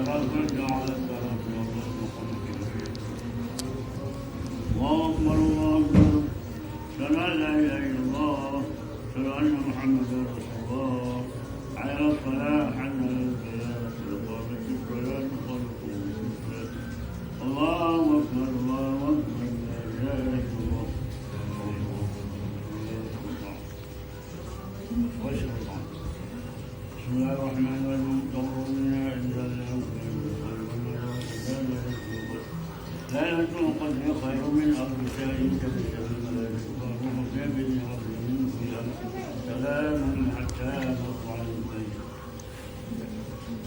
الله أكبر الله أكبر. أشهد أن لا إله إلا الله. أشهد أن محمدا رسول الله. على الصلاة حتى الفلاح وقامت الصلاة خلقوا الصلاة. الله أكبر الله أكبر لا إله إلا الله. بسم الله الرحمن الرحيم. قولنا عند ليلة القدر خير من ألف شهر كبشر الملائكة والروح فيها بإذن ربهم من كل أمر سلام حتى مطلع الفجر.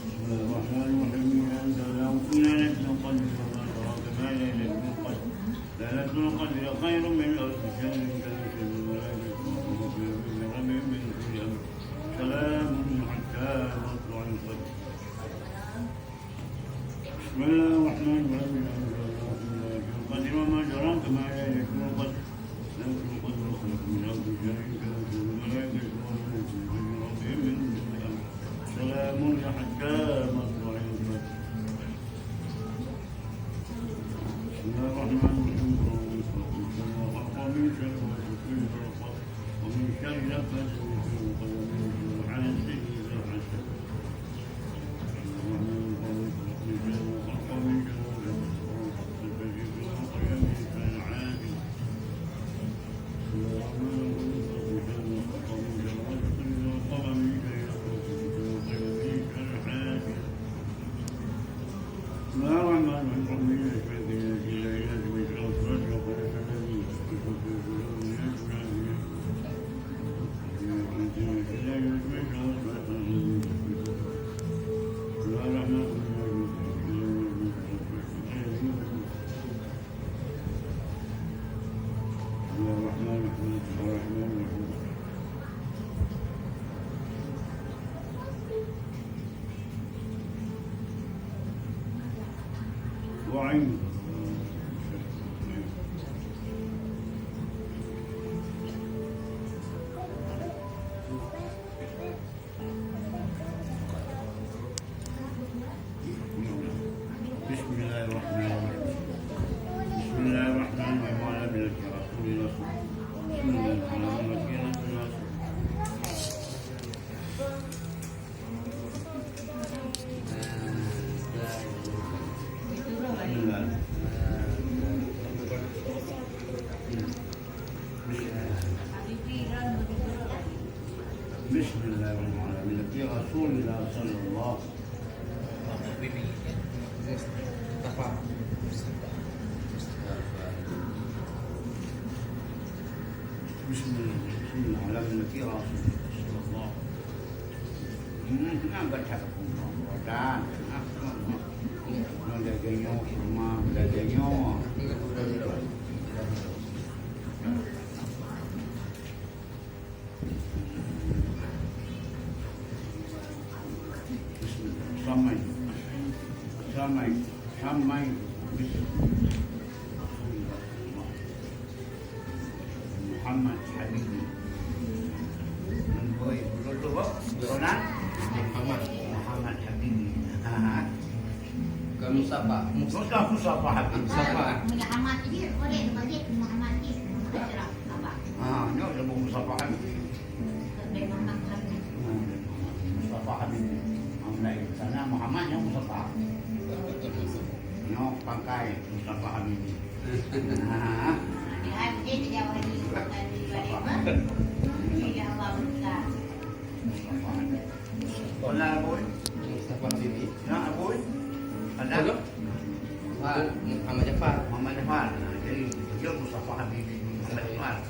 بسم الله الرحمن الرحيم. أنزلناه في ليلة القدر وما أدراك ما ليلة القدر. ليلة القدر خير من ألف شهر كبشر الملائكة والروح فيها بإذن ربهم من كل أمر سلام حتى مطلع الفجر. بسم الله الرحمن الرحيم. وما أدراك ما ليلة القدر. ليلة القدر خير من ألف شهر كبشر الملائكة والروح فيها بإذن ربهم من كل أمر سلام حتى مطلع الفجر. بسم الله الرحمن الرحيم. ومن شر غاسق ومن شر نفاثات في العقد ومن شر حاسد إذا حسد. وعين بسم الله الرحمن الرحيم. بسم الله الرحمن الرحيم. وعلى ملة رسول الله. بسم الله الرحمن الرحيم. بسم الله الرحمن الرحيم. في رسول الله صلى الله بسم الله على ملة رسول صلى الله. Bacakan dan belajarnya rumah belajarnya. Samai samai samai Muhammad Habibi boy betul Ronan Muhammad Habibi Mustafa Habibi Muhammad ini boleh balik Muhammad ini ini ada Mustafa Habibi Mustafa Habibi sana Muhammad yang Mustafa nyok pakai Mustafa Habibi Hola, boy. Mustafa Habibi. Ya, boy. Ada? Muhammad Jafar. Muhammad Jafar. Jadi, dia Mustafa Habibi. Muhammad Jafar.